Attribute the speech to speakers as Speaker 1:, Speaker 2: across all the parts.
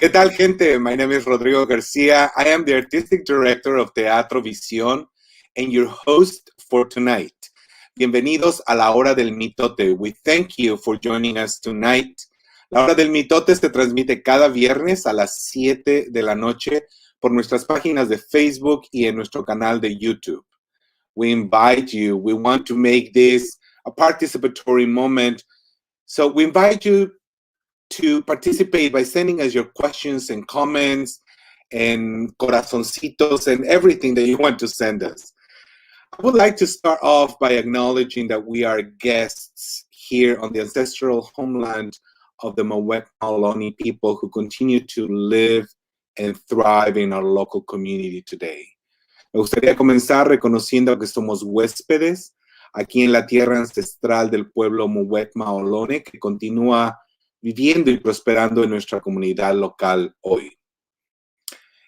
Speaker 1: ¿qué tal, gente? My name is Rodrigo García. I am the Artistic Director of Teatro, Visión, and your host for tonight. Bienvenidos a la Hora del Mitote. We thank you for joining us tonight. La Hora del Mitote se transmite cada viernes a las 7 de la noche por nuestras páginas de Facebook y en nuestro canal de YouTube. We invite you. We want to make this a participatory moment. So we invite you to participate by sending us your questions and comments and corazoncitos and everything that you want to send us. I would like to start off by acknowledging that we are guests here on the ancestral homeland of the Muwekma Ohlone people who continue to live and thrive in our local community today. Me gustaría comenzar reconociendo que somos huéspedes aquí en la tierra ancestral del pueblo Muwekma Ohlone que continúa viviendo y prosperando en nuestra comunidad local hoy.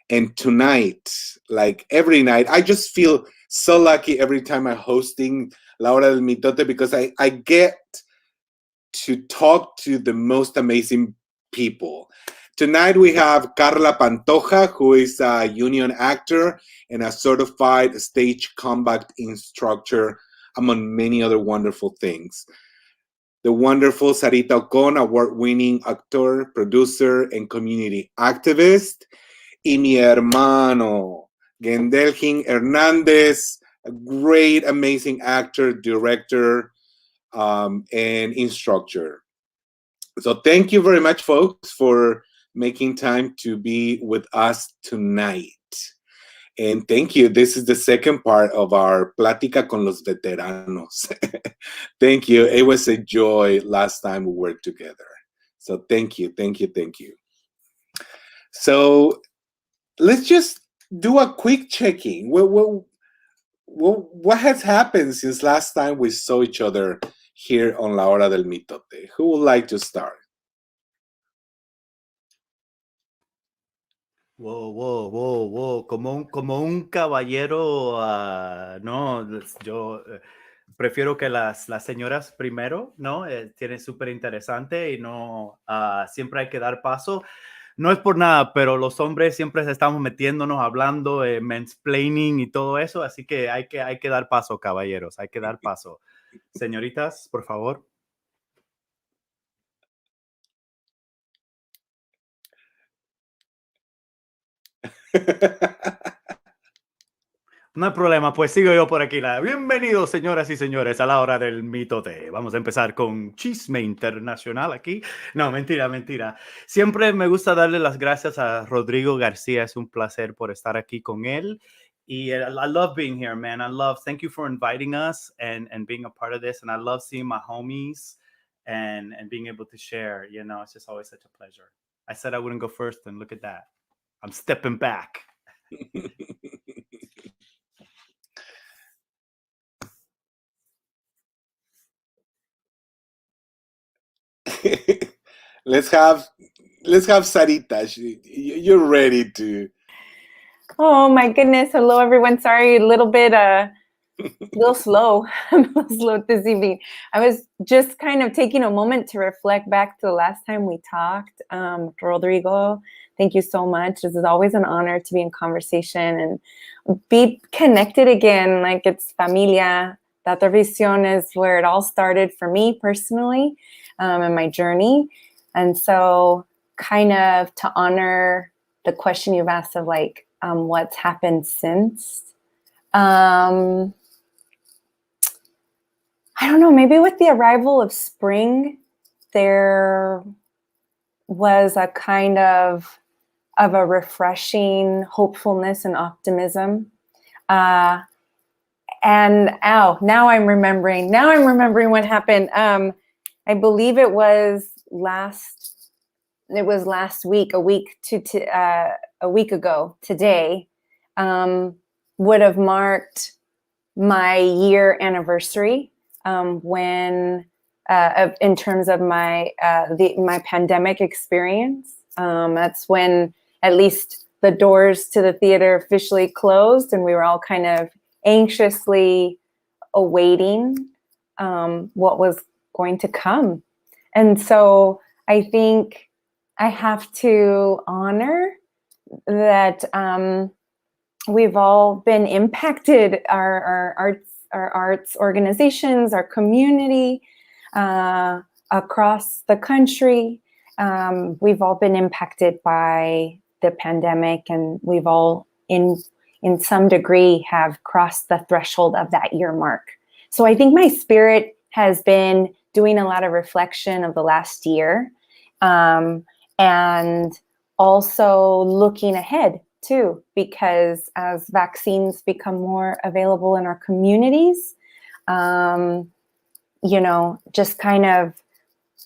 Speaker 1: And tonight, like every night, I just feel so lucky every time I'm hosting La Hora del Mitote because I get to talk to the most amazing people. Tonight we have Carla Pantoja, who is a union actor and a certified stage combat instructor, among many other wonderful things. The wonderful Sarita Ocón, award-winning actor, producer, and community activist. Y mi hermano, Gendell Hing-Hernandez, a great, amazing actor, director, and instructor. So thank you very much, folks, for making time to be with us tonight. And thank you. This is the second part of our Plática con los Veteranos. Thank you. It was a joy last time we worked together. So thank you, thank you, thank you. So let's just do a quick checking. What has happened since last time we saw each other here on La Hora del Mitote? Who would like to start?
Speaker 2: Whoa. Como un caballero, no, yo prefiero que las señoras primero, ¿no? Tiene súper interesante y no, siempre hay que dar paso. No es por nada, pero los hombres siempre estamos metiéndonos, hablando, mansplaining y todo eso, así que hay que dar paso, caballeros, hay que dar paso. Señoritas, por favor. No hay problema, pues sigo yo por aquí. Bienvenidos, señoras y señores, a la Hora del Mitote. Vamos a empezar con chisme internacional aquí. No, mentira. Siempre me gusta darle las gracias a Rodrigo García. Es un placer por estar aquí con él. Y I love being here, man. Thank you for inviting us and being a part of this. And I love seeing my homies and being able to share. You know, it's just always such a pleasure. I said I wouldn't go first, and look at that. I'm stepping back.
Speaker 1: Let's have Sarita. You're ready to.
Speaker 3: Oh my goodness. Hello, everyone. Sorry, a little slow. I'm a little slow this evening. I was just kind of taking a moment to reflect back to the last time we talked. Rodrigo, thank you so much. This is always an honor to be in conversation and be connected again. Like it's familia. Teatro Visión is where it all started for me personally in my journey. And so kind of to honor the question you've asked of like, what's happened since. I don't know, maybe with the arrival of spring, there was a kind of a refreshing hopefulness and optimism. And now I'm remembering what happened. I believe it was last week, a week ago today, would have marked my year anniversary when in terms of my pandemic experience. That's when at least the doors to the theater officially closed, and we were all kind of anxiously awaiting what was going to come. And so I think I have to honor that we've all been impacted, our arts organizations, our community, across the country. We've all been impacted by the pandemic, and we've all in some degree have crossed the threshold of that year mark. So I think my spirit has been doing a lot of reflection of the last year, and also looking ahead too, because as vaccines become more available in our communities, just kind of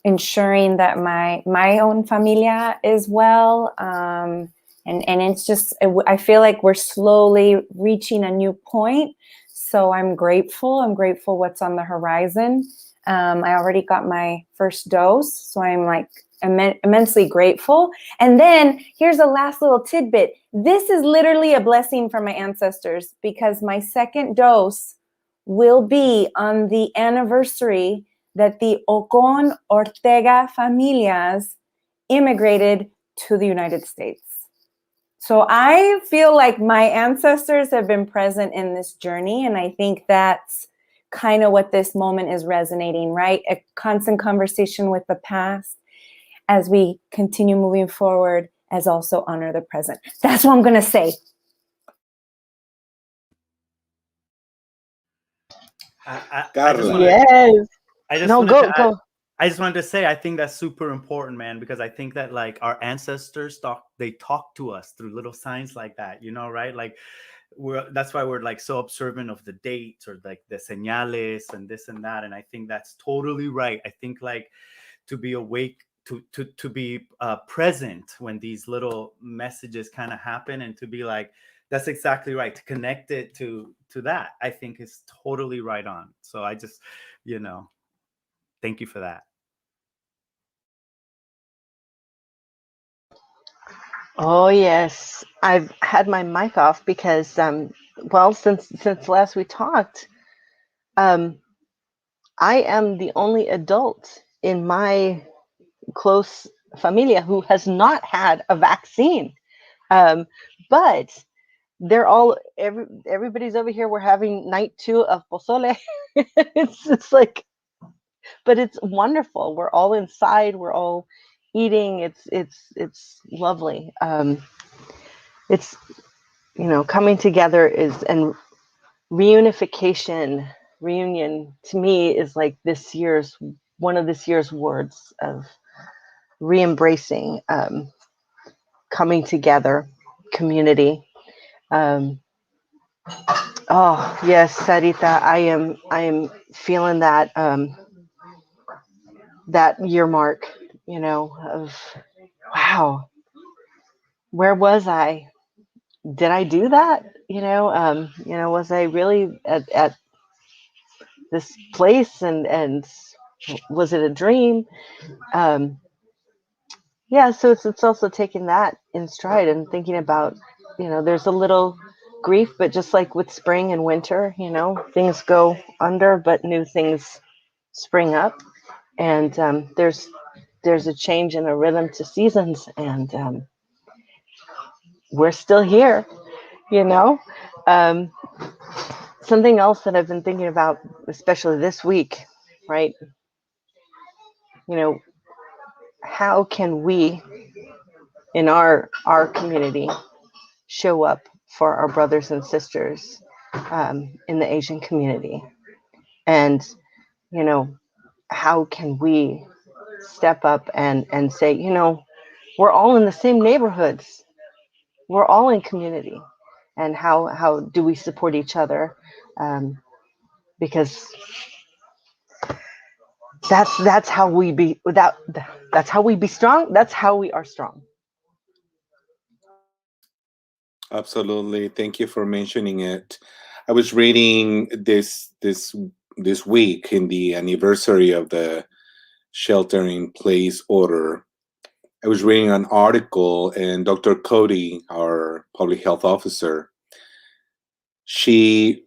Speaker 3: ensuring that my own familia is well. And it's just, I feel like we're slowly reaching a new point. So I'm grateful what's on the horizon. I already got my first dose, so I'm like immensely grateful. And then here's a last little tidbit. This is literally a blessing from my ancestors, because my second dose will be on the anniversary that the Ocón Ortega familias immigrated to the United States. So I feel like my ancestors have been present in this journey, and I think that's kind of what this moment is resonating, right? A constant conversation with the past as we continue moving forward, as also honor the present. That's what I'm going to say.
Speaker 1: Carla.
Speaker 4: Yes.
Speaker 2: I just
Speaker 4: Go.
Speaker 2: I just wanted to say, I think that's super important, man, because I think that like our ancestors talk to us through little signs like that, right? Like that's why we're like so observant of the dates or like the señales and this and that. And I think that's totally right. I think like to be awake, to be present when these little messages kind of happen, and to be like, that's exactly right. To connect it to that, I think is totally right on. So I just, thank you for that.
Speaker 4: Oh yes, I've had my mic off because, since last we talked, I am the only adult in my close familia who has not had a vaccine. But they're everybody's over here. We're having night 2 of pozole. It's like, but it's wonderful. We're all inside. We're all eating. It's lovely. It's, coming together and reunion to me is like one of this year's words of re-embracing, coming together, community. Oh yes, Sarita, I am feeling that that year mark, of wow, where was I? Did I do that? Was I really at this place, and was it a dream? So it's also taking that in stride and thinking about, there's a little grief, but just like with spring and winter, things go under, but new things spring up, and there's a change in a rhythm to seasons, and we're still here, something else that I've been thinking about, especially this week, right? How can we in our community show up for our brothers and sisters in the Asian community? And, how can we step up and say, we're all in the same neighborhoods. We're all in community. And how do we support each other? Because that's how we be that's how we be strong. That's how we are strong.
Speaker 1: Absolutely. Thank you for mentioning it. I was reading this week, in the anniversary of the shelter-in-place order. I was reading an article, and Dr. Cody, our public health officer, she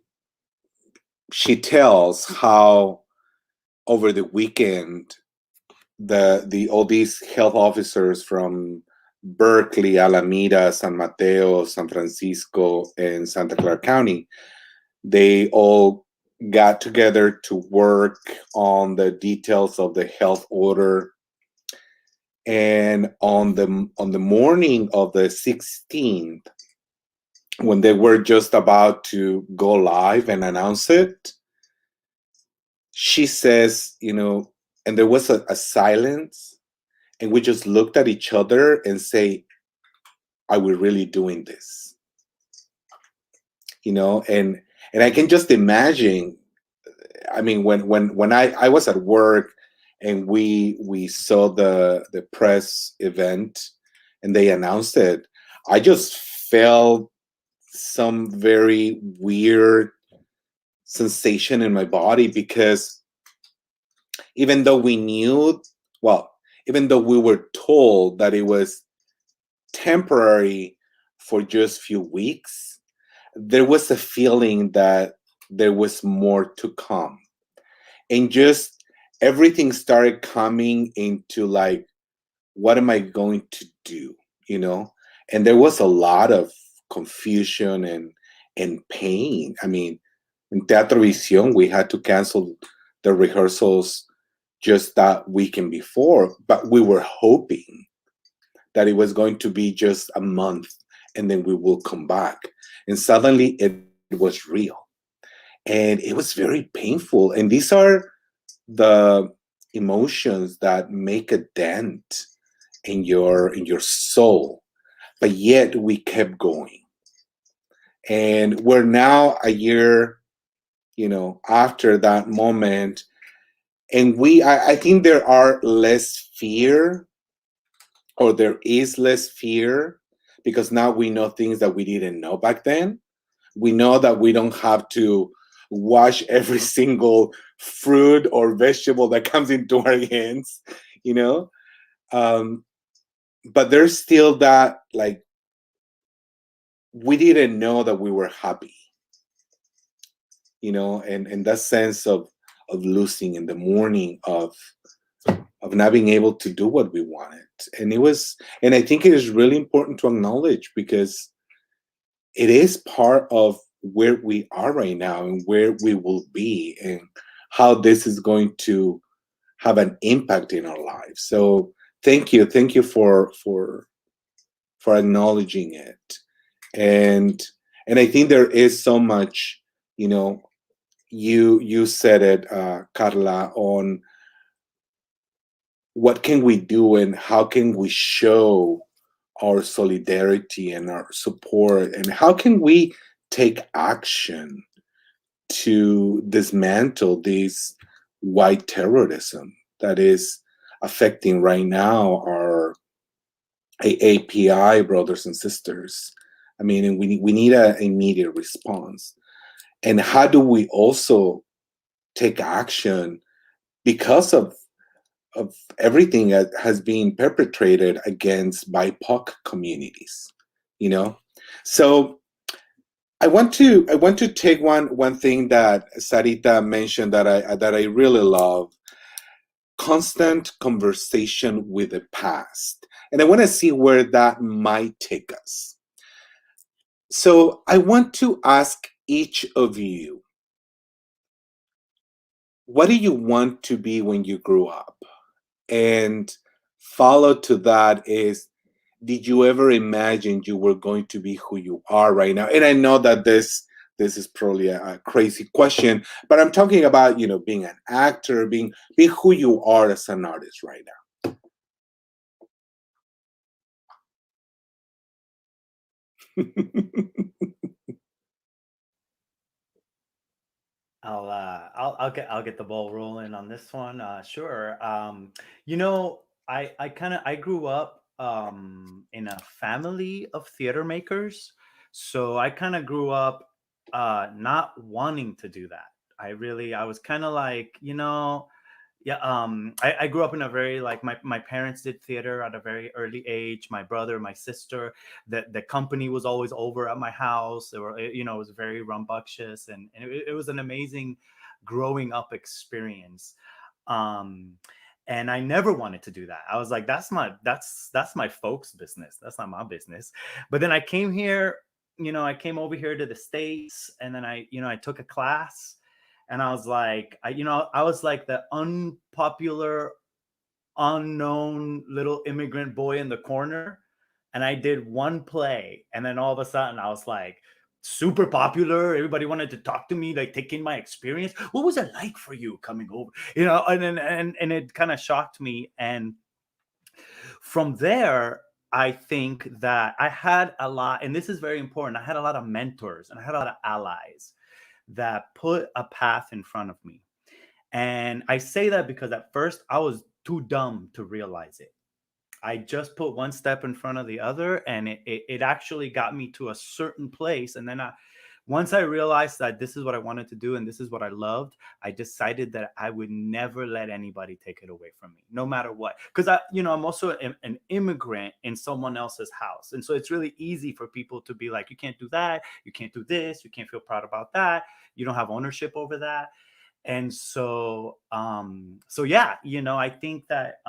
Speaker 1: tells how over the weekend all these health officers from Berkeley, Alameda, San Mateo, San Francisco, and Santa Clara County, they all got together to work on the details of the health order. And on the morning of the 16th, when they were just about to go live and announce it, she says, and there was a silence, and we just looked at each other and say, are we really doing this? And I can just imagine, I mean, when I was at work and we saw the press event and they announced it, I just felt some very weird sensation in my body, because even though we were told that it was temporary for just a few weeks, there was a feeling that there was more to come. And just everything started coming into like, what am I going to do? And there was a lot of confusion and pain. I mean, in Teatro Visión, we had to cancel the rehearsals just that weekend before, but we were hoping that it was going to be just a month and then we will come back. And suddenly it was real. And it was very painful. And these are the emotions that make a dent in your soul. But yet we kept going. And we're now a year, after that moment. And I think there are less fear, or there is less fear, because now we know things that we didn't know back then. We know that we don't have to wash every single fruit or vegetable that comes into our hands, but there's still that, like, we didn't know that we were happy, and that sense of losing in the morning, of not being able to do what we wanted. And I think it is really important to acknowledge, because it is part of where we are right now and where we will be, and how this is going to have an impact in our lives. So thank you for acknowledging it. And I think there is so much, you said it, Carla, on what can we do and how can we show our solidarity and our support, and how can we take action to dismantle this white terrorism that is affecting right now our API brothers and sisters. I mean, and we need an immediate response. And how do we also take action because of everything that has been perpetrated against BIPOC communities, So I want to take one thing that Sarita mentioned that I really love: constant conversation with the past. And I want to see where that might take us. So I want to ask each of you, what do you want to be when you grow up? And follow to that is, did you ever imagine you were going to be who you are right now? And I know that this is probably a crazy question, but I'm talking about, being an actor, being who you are as an artist right now.
Speaker 2: I'll get the ball rolling on this one. Sure. I grew up in a family of theater makers, so I kind of grew up not wanting to do that. I was kind of like, I grew up in a very, like, my parents did theater at a very early age. My brother, my sister, the company was always over at my house. They were, it was very rambunctious, and it was an amazing growing up experience. And I never wanted to do that. I was like, that's my folks' business. That's not my business. But then I came here, I came over here to the States, and then I took a class, and I was like, I was like the unpopular, unknown little immigrant boy in the corner. And I did one play, and then all of a sudden I was like super popular. Everybody wanted to talk to me, like taking my experience. What was it like for you coming over? And it kind of shocked me. And from there, I think that I had a lot, and this is very important. I had a lot of mentors and I had a lot of allies that put a path in front of me. And I say that because at first I was too dumb to realize it. I just put one step in front of the other, and it actually got me to a certain place. And then once I realized that this is what I wanted to do and this is what I loved, I decided that I would never let anybody take it away from me, no matter what. Because I'm also an immigrant in someone else's house. And so it's really easy for people to be like, you can't do that, you can't do this, you can't feel proud about that, you don't have ownership over that. And so yeah, I think that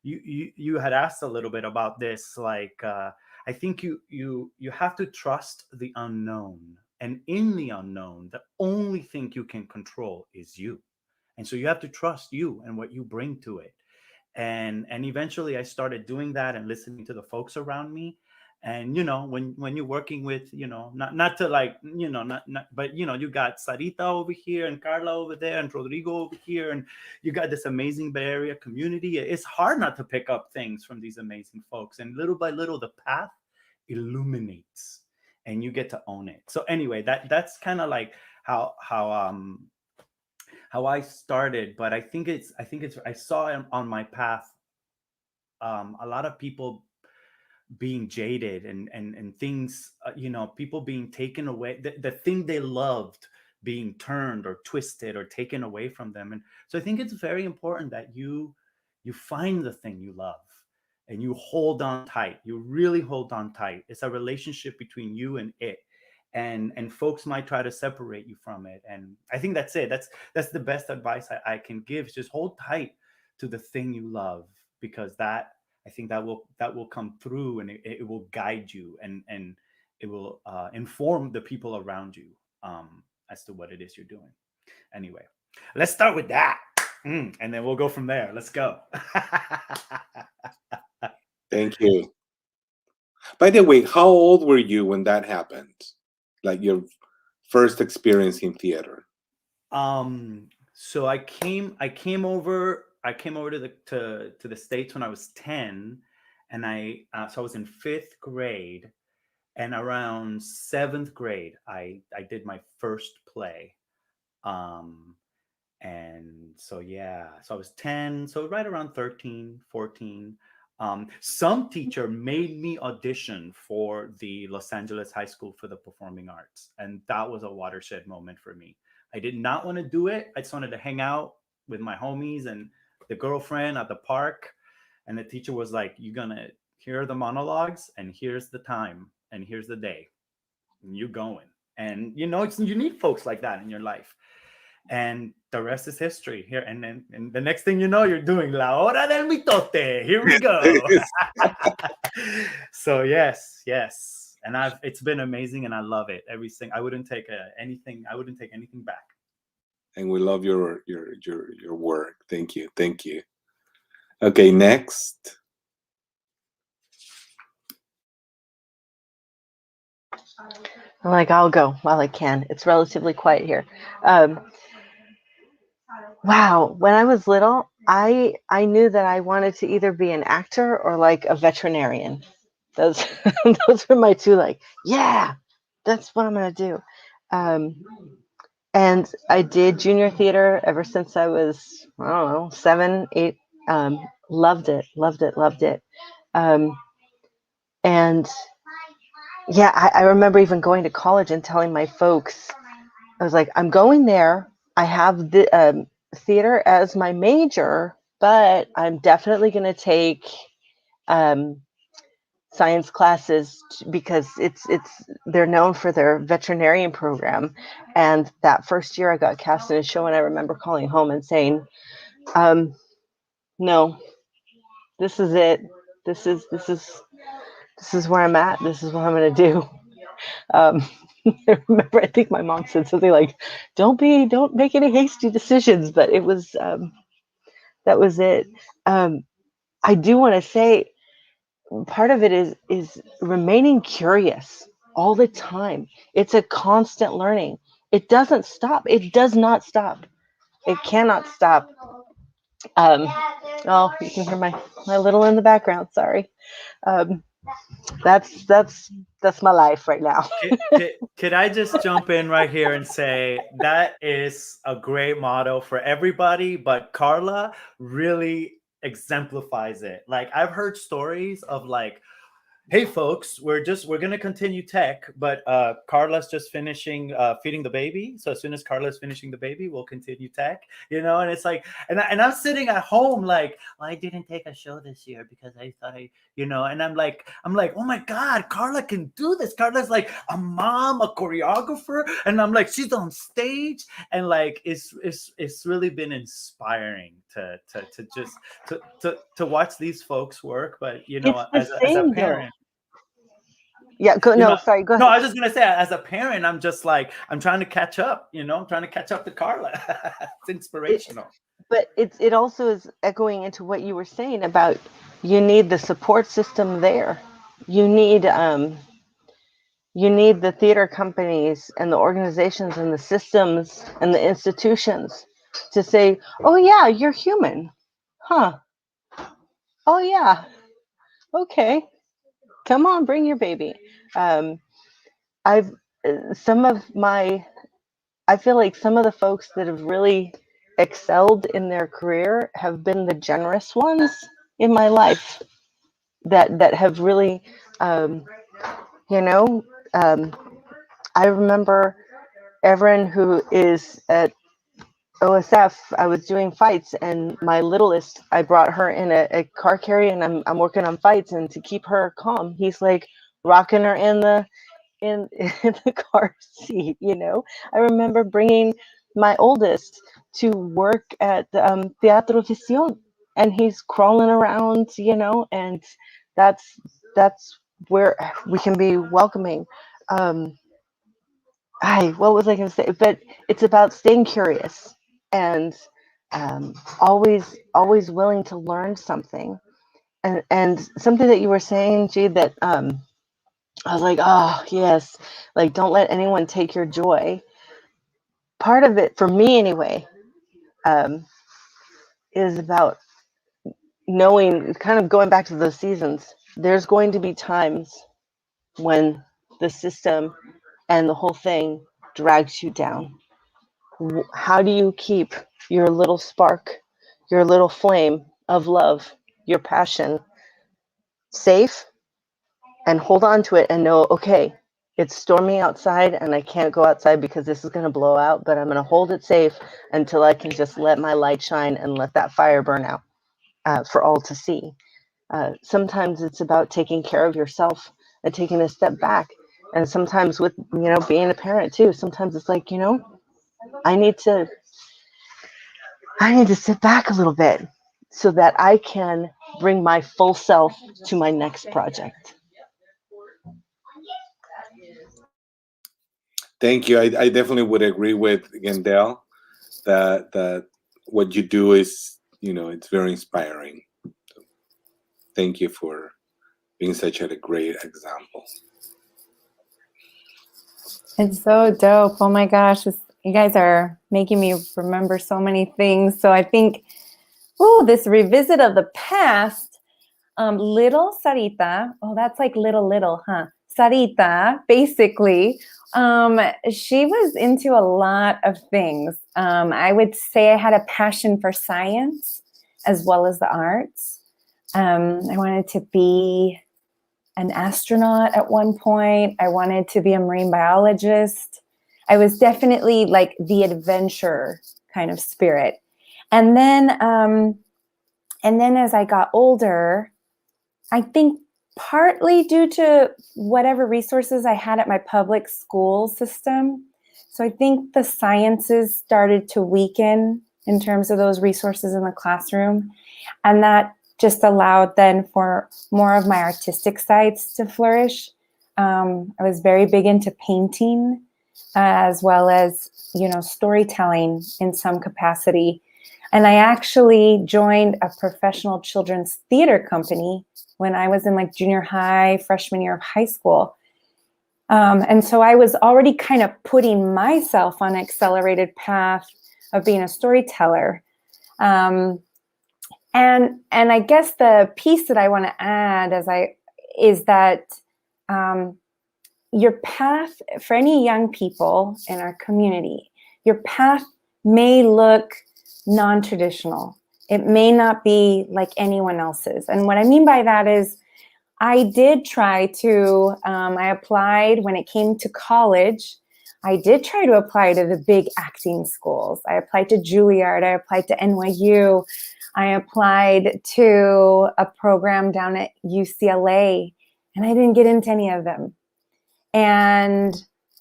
Speaker 2: you had asked a little bit about this, like I think you have to trust the unknown, and in the unknown the only thing you can control is you. And so you have to trust you and what you bring to it. And eventually I started doing that and listening to the folks around me. And when you're working with, not to like, not but you got Sarita over here and Carla over there and Rodrigo over here, and you got this amazing Bay Area community. It's hard not to pick up things from these amazing folks, and little by little the path illuminates and you get to own it. So anyway, that's kind of like how I started. But I think it's I saw on my path a lot of people being jaded and things, people being taken away, the thing they loved being turned or twisted or taken away from them. And so I think it's very important that you find the thing you love and you hold on tight. You really hold on tight. It's a relationship between you and it. And folks might try to separate you from it. And I think that's it. That's the best advice I can give, is just hold tight to the thing you love, because I think that will come through, and it will guide you, and it will inform the people around you as to what it is you're doing. Anyway, let's start with that, and then we'll go from there. Let's go.
Speaker 1: Thank you. By the way, how old were you when that happened? Like your first experience in theater?
Speaker 2: So I came over to the States when I was 10, and so I was in 5th grade, and around 7th grade I did my first play. And so yeah, so I was 10, so right around 13, 14. Some teacher made me audition for the Los Angeles High School for the Performing Arts, and that was a watershed moment for me. I did not want to do it. I just wanted to hang out with my homies and the girlfriend at the park. And the teacher was like, here are the monologues, and here's the time, and here's the day, and you're going. And you need folks like that in your life. And the rest is history here. And then the next thing you know, you're doing La Hora del Mitote. Here we go. So yes. And it's been amazing, and I love it. Everything. I wouldn't take anything back.
Speaker 1: And we love your work. Thank you. Okay, next.
Speaker 4: I'll go while I can. It's relatively quiet here. Wow, when I was little, I knew that I wanted to either be an actor or like a veterinarian. Those were my two, yeah, that's what I'm gonna do. And I did junior theater ever since I was, 7, 8. Loved it. And yeah, I remember even going to college and telling my folks, I was like, I'm going there. I have the theater as my major, but I'm definitely going to take science classes because they're known for their veterinarian program. And that first year I got cast in a show, and I remember calling home and saying, no, this is it. This is where I'm at. This is what I'm going to do. I remember, I think my mom said something like, don't make any hasty decisions, but it was, that was it. I do want to say part of it is remaining curious all the time. It's a constant learning. It doesn't stop. It does not stop. It cannot stop. Oh, you can hear my little in the background. Sorry. That's my life right now.
Speaker 2: Could I just jump in right here and say that is a great motto for everybody, but Carla really exemplifies it. Like, I've heard stories of like, hey folks, we're gonna continue tech, but Carla's just finishing feeding the baby. So as soon as Carla's finishing the baby, we'll continue tech, you know. And it's like, and I'm sitting at home like, well, I didn't take a show this year because I thought you know. And I'm like, oh my God, Carla can do this. Carla's like a mom, a choreographer, and I'm like, she's on stage, and like it's really been inspiring to just to watch these folks work. But you know, as a parent.
Speaker 4: Yeah, sorry, go ahead.
Speaker 2: No, I was just gonna say, as a parent, I'm just like, I'm trying to catch up, you know, I'm trying to catch up to Carla. It's inspirational.
Speaker 4: But it also is echoing into what you were saying about you need the support system there. You need the theater companies and the organizations and the systems and the institutions to say, oh yeah, you're human. Huh. Oh yeah. Okay. Come on, bring your baby. I feel like some of the folks that have really excelled in their career have been the generous ones in my life that have really, I remember Erin, who is at OSF, I was doing fights, and my littlest, I brought her in a car carrier, and I'm working on fights, and to keep her calm, he's like rocking her in the car seat, you know. I remember bringing my oldest to work at Teatro Visión, and he's crawling around, you know, and that's where we can be welcoming. What was I going to say? But it's about staying curious and always willing to learn something. And something that you were saying, G, that I was like, oh yes, like don't let anyone take your joy. Part of it, for me anyway, is about knowing, kind of going back to those seasons. There's going to be times when the system and the whole thing drags you down. How do you keep your little spark, your little flame of love, your passion safe, and hold on to it and know, okay, it's stormy outside and I can't go outside because this is going to blow out, but I'm going to hold it safe until I can just let my light shine and let that fire burn out for all to see. Sometimes it's about taking care of yourself and taking a step back. And sometimes with, you know, being a parent too, sometimes it's like, you know, I need to sit back a little bit so that I can bring my full self to my next project.
Speaker 1: Thank you. I definitely would agree with Gendell that what you do is, you know, it's very inspiring. So thank you for being such a great example.
Speaker 3: It's so dope. Oh my gosh. You guys are making me remember so many things. So I think, this revisit of the past, little Sarita, that's like little, huh? Sarita, basically, she was into a lot of things. I would say I had a passion for science as well as the arts. I wanted to be an astronaut at one point. I wanted to be a marine biologist. I was definitely like the adventure kind of spirit. And then as I got older, I think partly due to whatever resources I had at my public school system. So I think the sciences started to weaken in terms of those resources in the classroom. And that just allowed then for more of my artistic sides to flourish. I was very big into painting, as well as, storytelling in some capacity. And I actually joined a professional children's theater company when I was in like junior high, freshman year of high school. And so I was already kind of putting myself on an accelerated path of being a storyteller. And I guess the piece that I want to add is that your path for any young people in our community, your path may look non-traditional. It may not be like anyone else's. And what I mean by that is I did try to, I applied when it came to college. I did try to apply to the big acting schools. I applied to Juilliard. I applied to NYU. I applied to a program down at UCLA, and I didn't get into any of them. And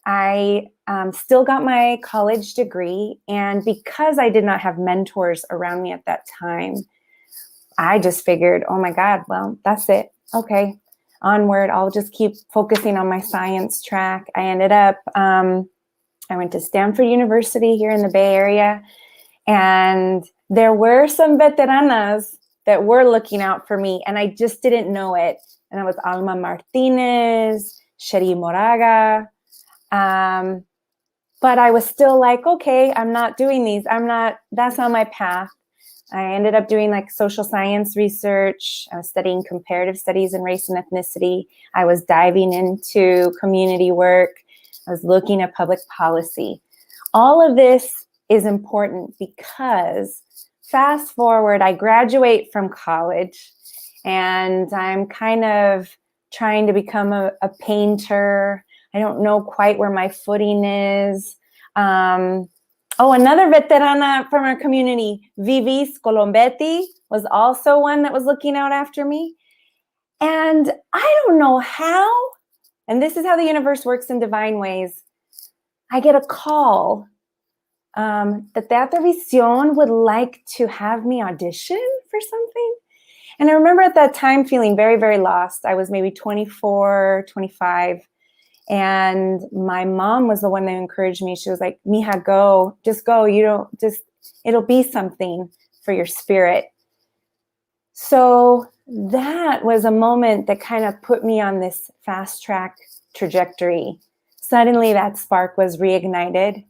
Speaker 3: I still got my college degree. And because I did not have mentors around me at that time, I just figured, oh my God, well, that's it. Okay, onward. I'll just keep focusing on my science track. I ended up, I went to Stanford University here in the Bay Area. And there were some veteranas that were looking out for me, and I just didn't know it. And it was Alma Martinez, Sheri Moraga. But I was still like, okay, I'm not doing these. That's not my path. I ended up doing like social science research. I was studying comparative studies in race and ethnicity. I was diving into community work. I was looking at public policy. All of this is important because fast forward, I graduate from college and I'm kind of trying to become a painter. I don't know quite where my footing is. Another veterana from our community, Vivi Scolombetti, was also one that was looking out after me. And I don't know how, and this is how the universe works in divine ways. I get a call that Teatro Visión would like to have me audition for something. And I remember at that time feeling very, very lost. I was maybe 24, 25. And my mom was the one that encouraged me. She was like, Mija, go, just go. It'll be something for your spirit. So that was a moment that kind of put me on this fast track trajectory. Suddenly that spark was reignited.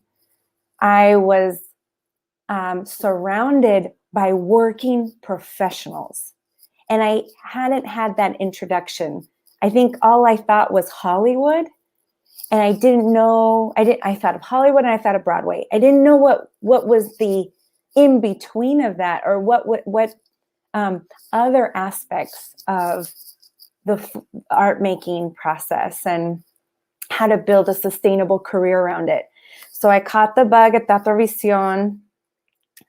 Speaker 3: I was surrounded by working professionals, and I hadn't had that introduction. I think all I thought was Hollywood. And I didn't know, I thought of Hollywood and I thought of Broadway. I didn't know what was the in between of that, or what other aspects of the art making process and how to build a sustainable career around it. So I caught the bug at Teatro Visión,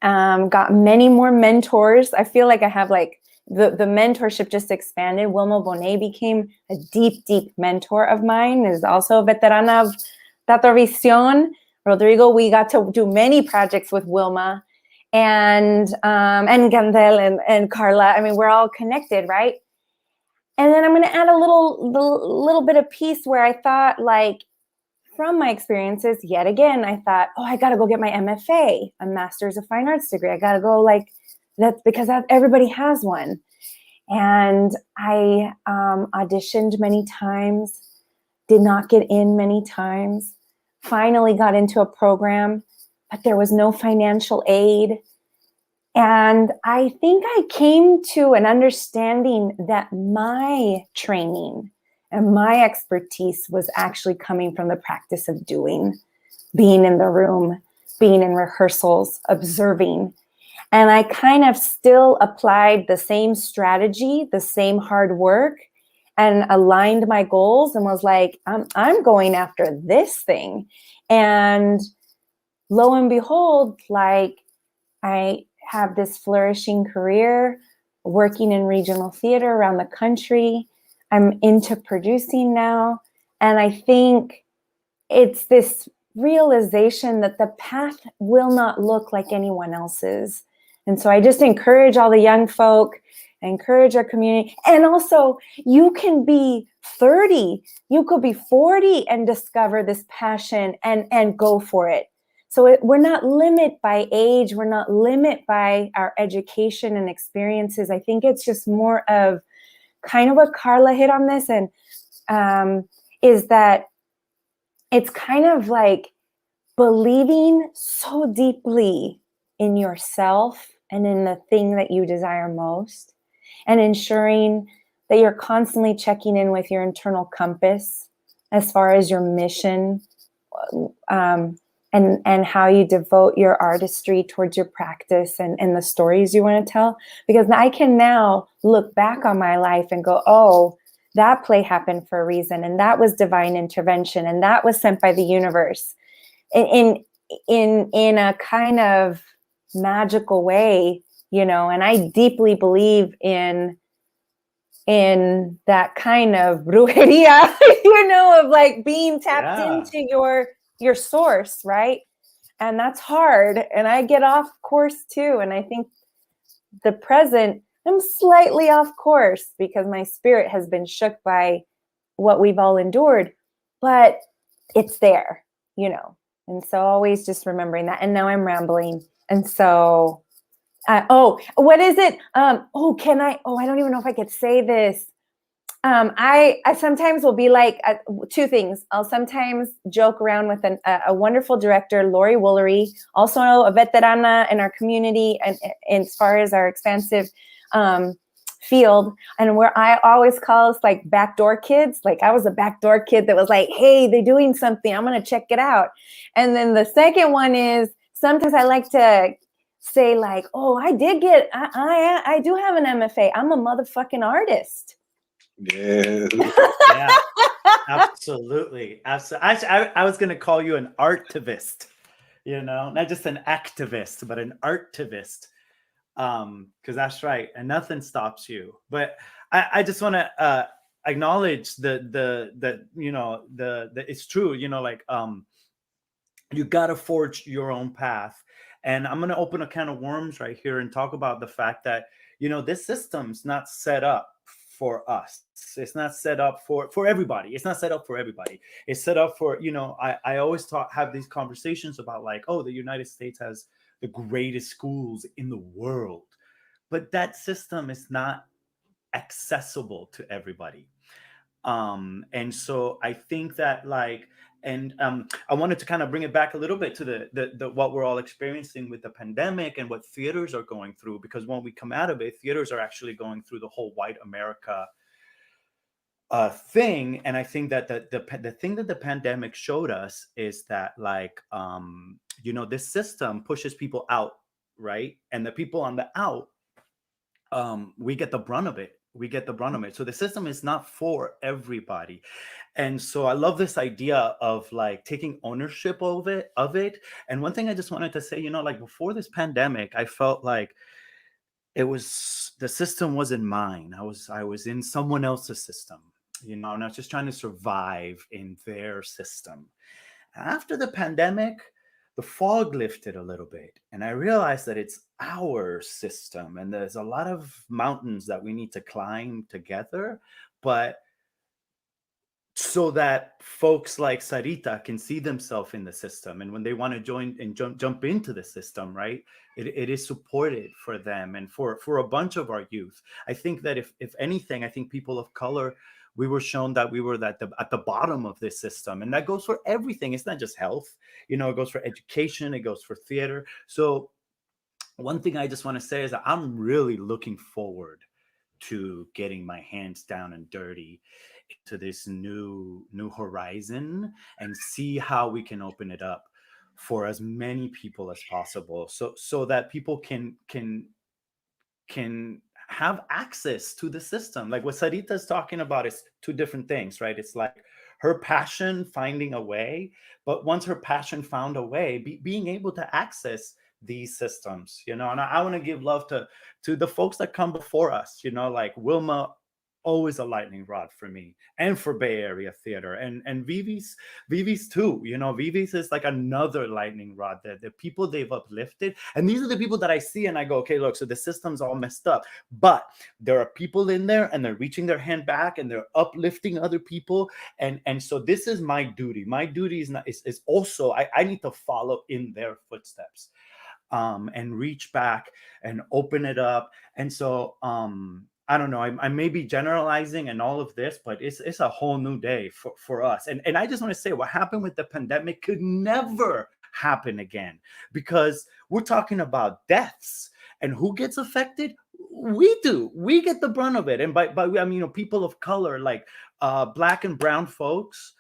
Speaker 3: got many more mentors. I feel like I have like the mentorship just expanded. Wilma Bonet became a deep, deep mentor of mine. Is also a veterana of Teatro Visión. Rodrigo, we got to do many projects with Wilma and Gendell and Carla. I mean, we're all connected, right? And then I'm going to add a little bit of piece where I thought, like, from my experiences, yet again, I thought, I got to go get my MFA, a Master's of Fine Arts degree. I got to go, like, that's because everybody has one. And I auditioned many times, did not get in many times, finally got into a program, but there was no financial aid. And I think I came to an understanding that my training and my expertise was actually coming from the practice of doing, being in the room, being in rehearsals, observing. And I kind of still applied the same strategy, the same hard work, and aligned my goals and was like, I'm going after this thing. And lo and behold, like, I have this flourishing career working in regional theater around the country. I'm into producing now. And I think it's this realization that the path will not look like anyone else's. And so I just encourage all the young folk, I encourage our community. And also, you can be 30, you could be 40 and discover this passion and go for it. So we're not limited by age. We're not limited by our education and experiences. I think it's just more of kind of what Carla hit on this, and is that it's kind of like believing so deeply in yourself and in the thing that you desire most, and ensuring that you're constantly checking in with your internal compass as far as your mission, and how you devote your artistry towards your practice and the stories you want to tell. Because I can now look back on my life and go, oh, that play happened for a reason, and that was divine intervention, and that was sent by the universe in a kind of magical way, you know. And I deeply believe in that kind of brujeria, you know, of like being tapped into your source, right? And that's hard. And I get off course too. And I think the present, I'm slightly off course because my spirit has been shook by what we've all endured, but it's there, you know. And so always just remembering that. And now I'm rambling. And so, what is it? I don't even know if I could say this. I sometimes will be like two things. I'll sometimes joke around with a wonderful director, Lori Woolery, also a veterana in our community and as far as our expansive field, and where I always call us like backdoor kids. Like I was a backdoor kid that was like, hey, they're doing something, I'm gonna check it out. And then the second one is sometimes I like to say like, oh, I do have an MFA. I'm a motherfucking artist.
Speaker 1: Yes.
Speaker 2: Yeah, absolutely. I was going to call you an artivist, you know, not just an activist, but an artivist. Because that's right. And nothing stops you. But I just want to acknowledge the you know, the it's true, you know, like you got to forge your own path. And I'm going to open a can of worms right here and talk about the fact that, you know, this system's not set up for us. It's not set up for everybody. It's not set up for everybody. It's set up for, you know, I always have these conversations about like, oh, the United States has the greatest schools in the world. But that system is not accessible to everybody. And so I think that like, and I wanted to kind of bring it back a little bit to the what we're all experiencing with the pandemic and what theaters are going through, because when we come out of it, theaters are actually going through the whole white America thing. And I think that the thing that the pandemic showed us is that like, you know, this system pushes people out, right? And the people on the out, we get the brunt of it. So the system is not for everybody. And so I love this idea of like taking ownership of it. And one thing I just wanted to say, you know, like before this pandemic, I felt like the system wasn't mine. I was in someone else's system, you know, and I was just trying to survive in their system. After the pandemic, the fog lifted a little bit, and I realized that it's our system, and there's a lot of mountains that we need to climb together, but so that folks like Sarita can see themselves in the system, and when they want to join and jump into the system, right, it is supported for them and for a bunch of our youth. I think that if anything, I think people of color, we were shown that we were at the bottom of this system. And that goes for everything. It's not just health, you know, it goes for education, it goes for theater. So one thing I just want to say is that I'm really looking forward to getting my hands down and dirty into this new horizon and see how we can open it up for as many people as possible. So that people can have access to the system. Like what Sarita is talking about is two different things, right? It's like her passion finding a way, but once her passion found a way, being able to access these systems, you know. And I want to give love to the folks that come before us, you know, like Wilma always a lightning rod for me and for Bay Area theater, and Vivi's too. You know, Vivi's is like another lightning rod. The people they've uplifted, and these are the people that I see and I go, okay, look, so the system's all messed up, but there are people in there and they're reaching their hand back and they're uplifting other people, and so this is my duty. My duty is also I need to follow in their footsteps, and reach back and open it up. And so I don't know, I may be generalizing and all of this, but it's a whole new day for us. And I just want to say, what happened with the pandemic could never happen again, because we're talking about deaths, and who gets affected? We do. We get the brunt of it. And by I mean, you know, people of color, like Black and brown folks,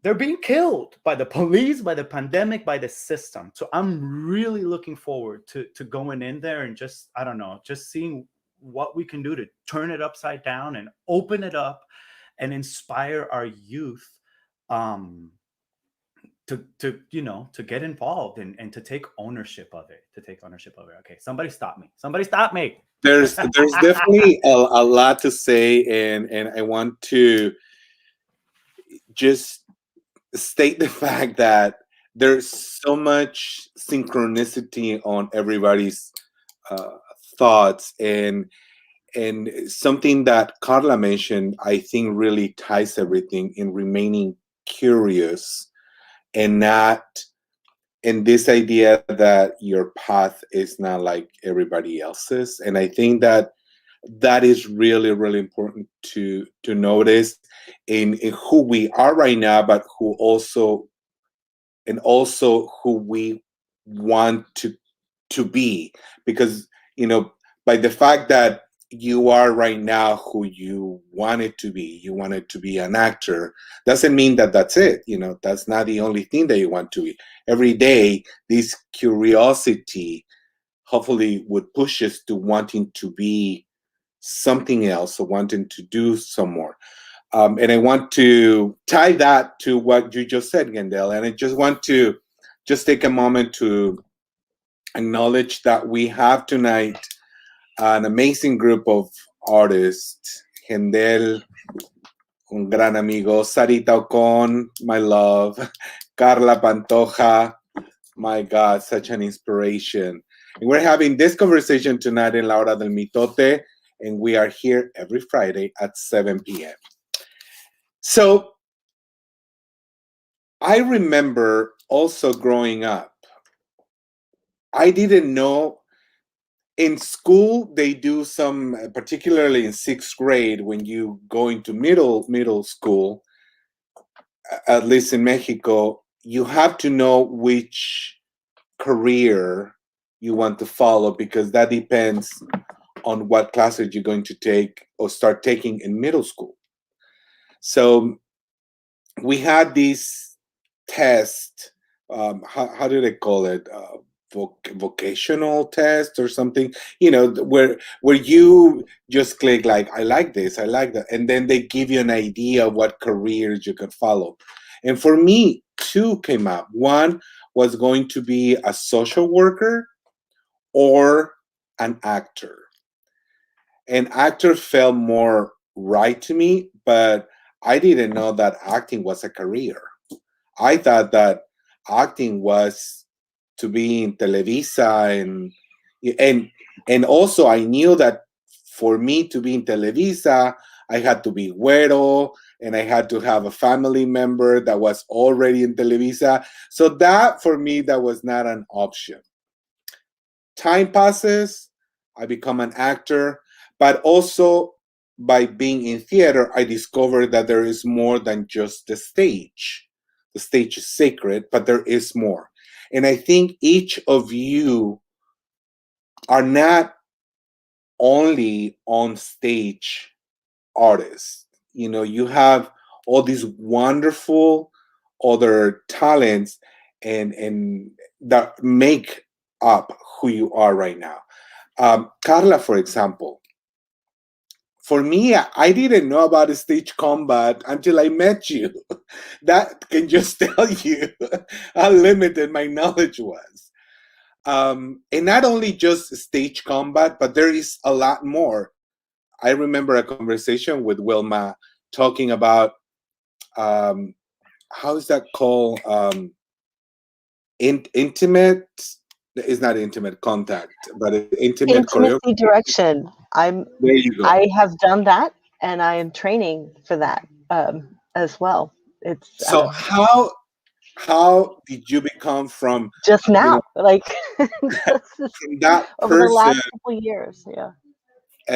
Speaker 2: they're being killed by the police, by the pandemic, by the system. So I'm really looking forward to going in there and just, I don't know, just seeing what we can do to turn it upside down and open it up and inspire our youth to you know, to get involved and to take ownership of it, Okay, somebody stop me.
Speaker 1: There's definitely a lot to say, and I want to just state the fact that there's so much synchronicity on everybody's thoughts, and something that Carla mentioned, I think really ties everything in remaining curious and not in this idea that your path is not like everybody else's. And I think that is really, really important to notice in who we are right now, but who also who we want to be. Because, you know, by the fact that you are right now who you wanted to be an actor, doesn't mean that that's it. You know, that's not the only thing that you want to be. Every day, this curiosity hopefully would push us to wanting to be something else, or wanting to do some more. And I want to tie that to what you just said, Gendell. And I just want to just take a moment to acknowledge that we have tonight an amazing group of artists. Gendell, un gran amigo. Sarita Ocón, my love. Carla Pantoja, my God, such an inspiration. And we're having this conversation tonight in La Hora del Mitote, and we are here every Friday at 7 p.m. So I remember also growing up, I didn't know. In school, they do some, particularly in 6th grade, when you go into middle school, at least in Mexico, you have to know which career you want to follow, because that depends on what classes you're going to take or start taking in middle school. So we had this test, how do they call it? Vocational test or something, you know, where you just click like, I like this, I like that, and then they give you an idea of what careers you could follow. And for me, 2 came up. One was going to be a social worker or an actor. An actor felt more right to me, but I didn't know that acting was a career. I thought that acting was to be in Televisa, and also I knew that for me to be in Televisa, I had to be güero, and I had to have a family member that was already in Televisa. So that, for me, that was not an option. Time passes, I become an actor, but also by being in theater, I discovered that there is more than just the stage. The stage is sacred, but there is more. And I think each of you are not only on stage artists. You know, you have all these wonderful other talents and that make up who you are right now. Carla, for example, for me, I didn't know about stage combat until I met you. That can just tell you how limited my knowledge was. And not only just stage combat, but there is a lot more. I remember a conversation with Wilma talking about how is that called? Intimate is not intimate contact, but intimate
Speaker 4: Intimacy direction.
Speaker 1: There you go.
Speaker 4: I have done that, and I am training for that as well. It's
Speaker 1: So how did you become from
Speaker 4: just now, like
Speaker 1: from that
Speaker 4: over the last
Speaker 1: person?
Speaker 4: couple of years? Yeah.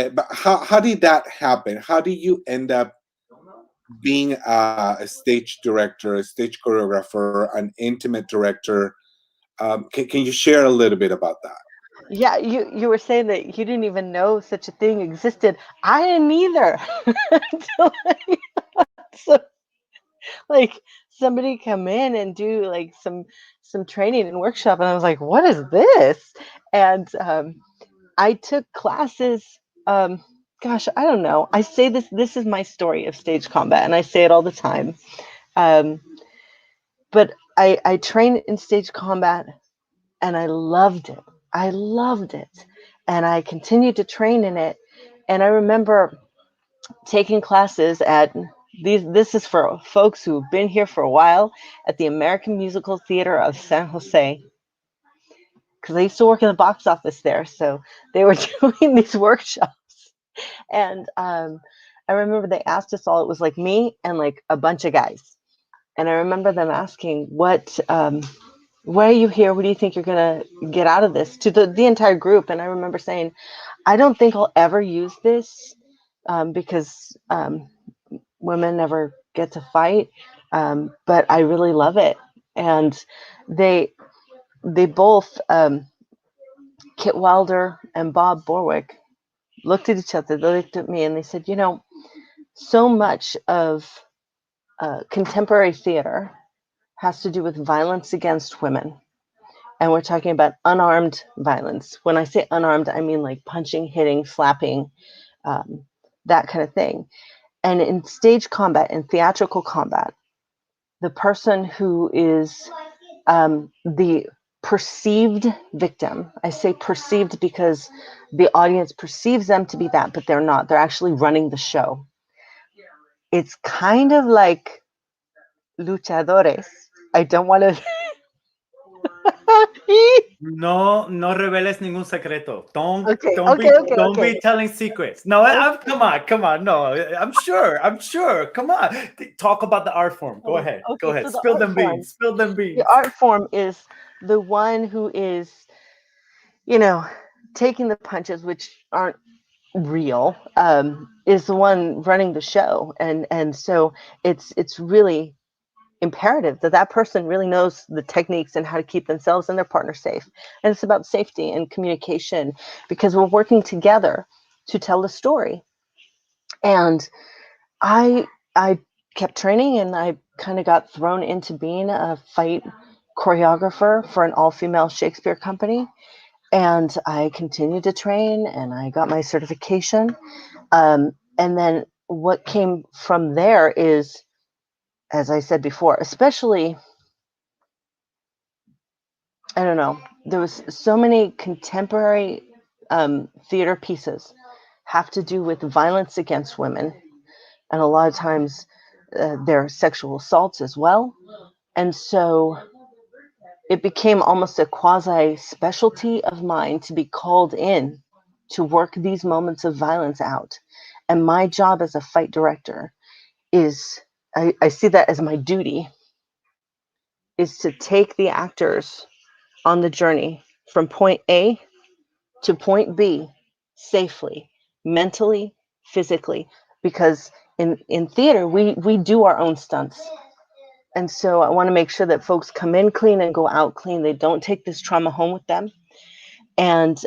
Speaker 1: But how did that happen? How did you end up being a stage director, a stage choreographer, an intimate director? Can you share a little bit about that?
Speaker 4: Yeah, you were saying that you didn't even know such a thing existed. I didn't either. So, like, somebody come in and do like some training and workshop, and I was like, what is this? And I took classes. Gosh, I don't know. I say this is my story of stage combat, and I say it all the time. But I trained in stage combat, and I loved it. I loved it. And I continued to train in it. And I remember taking classes at this is for folks who've been here for a while, at the American Musical Theater of San Jose. Because I used to work in the box office there. So they were doing these workshops. And I remember they asked us all, it was like me and like a bunch of guys. And I remember them asking, why are you here? What do you think you're going to get out of this? To the entire group. And I remember saying, I don't think I'll ever use this because women never get to fight. But I really love it. And they both, Kit Wilder and Bob Borwick, looked at each other. They looked at me and they said, so much of contemporary theater has to do with violence against women. And we're talking about unarmed violence. When I say unarmed, I mean like punching, hitting, slapping, that kind of thing. And in stage combat, in theatrical combat, the person who is the perceived victim, I say perceived because the audience perceives them to be that, but they're not. They're actually running the show. It's kind of like luchadores. I don't want to...
Speaker 2: No reveles ningún secreto. Don't be telling secrets. No, come on. No, I'm sure. Come on. Talk about the art form. Go ahead.
Speaker 4: So
Speaker 2: Spill them beans.
Speaker 4: The art form is the one who is, taking the punches, which aren't real, is the one running the show. And so it's really imperative that person really knows the techniques and how to keep themselves and their partner safe. And it's about safety and communication, because we're working together to tell the story. And I kept training, and I kind of got thrown into being a fight choreographer for an all-female Shakespeare company. And I continued to train, and I got my certification. And then what came from there is, as I said before, especially, I don't know, there was so many contemporary theater pieces have to do with violence against women. And a lot of times there are sexual assaults as well. And so it became almost a quasi specialty of mine to be called in to work these moments of violence out. And my job as a fight director is, I see that as my duty, is to take the actors on the journey from point A to point B safely, mentally, physically, because in theater, we do our own stunts. And so I want to make sure that folks come in clean and go out clean. They don't take this trauma home with them. And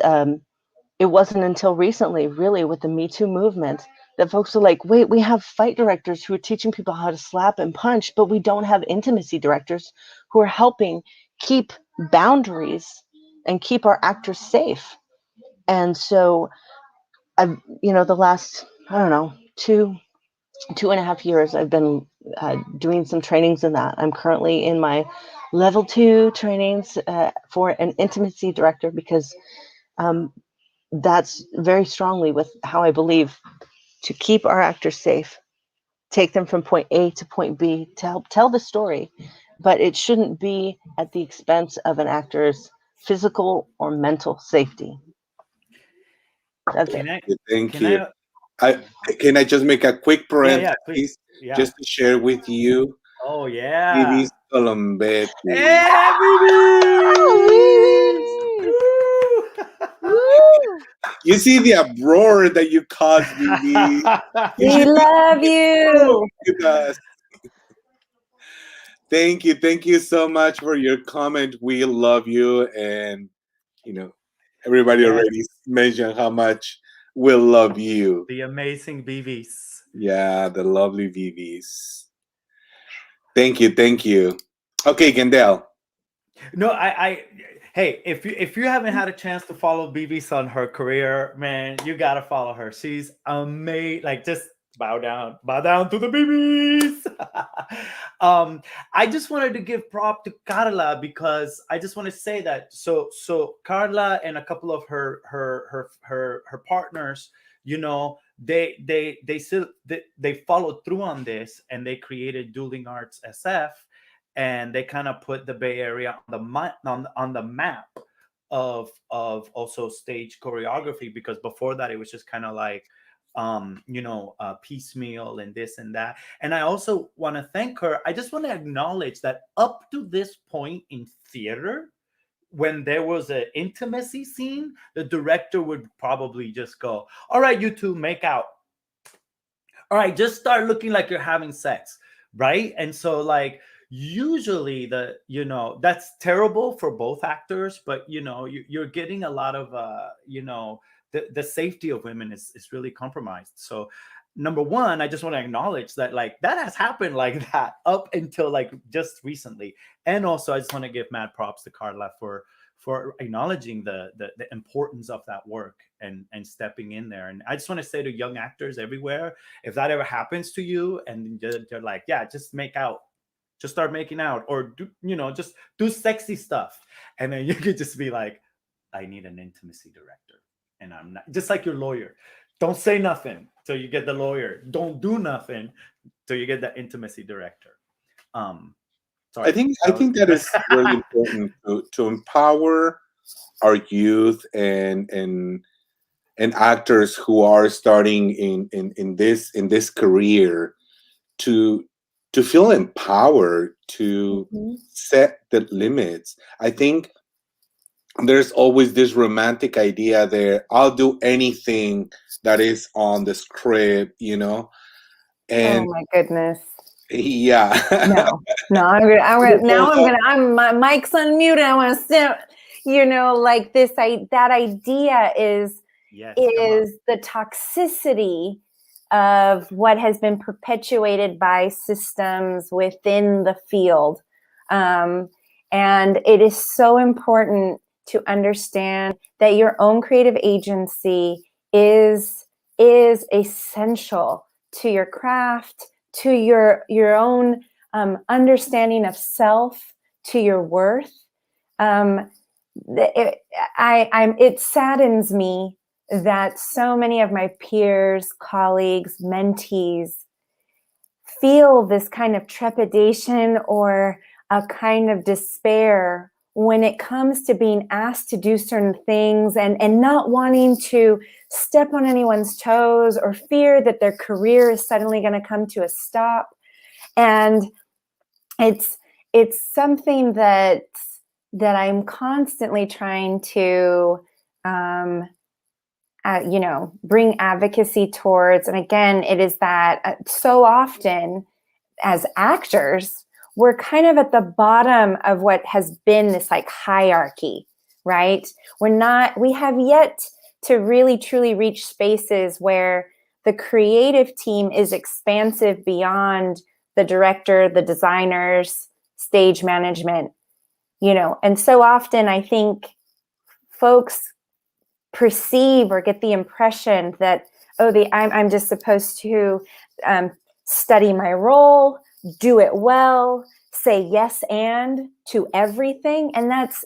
Speaker 4: it wasn't until recently, really, with the Me Too movement, that folks are like, wait, we have fight directors who are teaching people how to slap and punch, but we don't have intimacy directors who are helping keep boundaries and keep our actors safe. And so I've, the last, I don't know, two and a half years, I've been doing some trainings in that. I'm currently in my level 2 trainings for an intimacy director, because that's very strongly with how I believe to keep our actors safe, take them from point A to point B to help tell the story, but it shouldn't be at the expense of an actor's physical or mental safety. That's it.
Speaker 1: Thank you. Can I just make a quick parenthesis,
Speaker 2: please. Yeah.
Speaker 1: just to share with you?
Speaker 2: Oh, yeah.
Speaker 1: Vivis Colombetti.
Speaker 2: Hey,
Speaker 1: You see the uproar that you caused, Vivi.
Speaker 3: We love you.
Speaker 1: Thank you. Thank you so much for your comment. We love you. And, everybody already mentioned how much we love you.
Speaker 2: The amazing Vivis.
Speaker 1: Yeah, the lovely Vivis. Thank you. Thank you. Okay, Gendell.
Speaker 2: No, hey, if you haven't had a chance to follow Vivis on her career, man, you gotta follow her. She's amazing. Like, just bow down to the Vivis. I just wanted to give prop to Carla because I just want to say that. So Carla and a couple of her partners, they followed through on this, and they created Dueling Arts SF. And they kind of put the Bay Area on the map of also stage choreography, because before that it was just kind of like piecemeal and this and that. And I also want to thank her. I just want to acknowledge that up to this point in theater, when there was an intimacy scene, the director would probably just go, "All right, you two, make out. All right, just start looking like you're having sex," right? And so, like, usually that's terrible for both actors, but you're getting a lot of the safety of women is really compromised. So number one, I just want to acknowledge that, like, that has happened like that up until like just recently. And also I just want to give mad props to Carla for acknowledging the importance of that work and stepping in there. And I just want to say to young actors everywhere, if that ever happens to you and they're like, yeah, just make out, just start making out, or just do sexy stuff. And then you could just be like, I need an intimacy director. And I'm not, just like your lawyer. Don't say nothing till you get the lawyer. Don't do nothing till you get the intimacy director. Sorry.
Speaker 1: I think that is really important to empower our youth and actors who are starting in this career to feel empowered to set the limits. I think there's always this romantic idea there. I'll do anything that is on the script, And
Speaker 3: oh my goodness.
Speaker 1: Yeah.
Speaker 3: My mic's unmuted. I want to sit, like this, that idea is the toxicity of what has been perpetuated by systems within the field. And it is so important to understand that your own creative agency is essential to your craft, to your own understanding of self, to your worth. It saddens me that so many of my peers, colleagues, mentees feel this kind of trepidation or a kind of despair when it comes to being asked to do certain things and not wanting to step on anyone's toes or fear that their career is suddenly going to come to a stop. And it's something that I'm constantly trying to bring advocacy towards. And again, it is that so often as actors, we're kind of at the bottom of what has been this like hierarchy, right? We have yet to really truly reach spaces where the creative team is expansive beyond the director, the designers, stage management, and so often I think folks perceive or get the impression that, I'm just supposed to study my role, do it well, say yes and to everything. And that's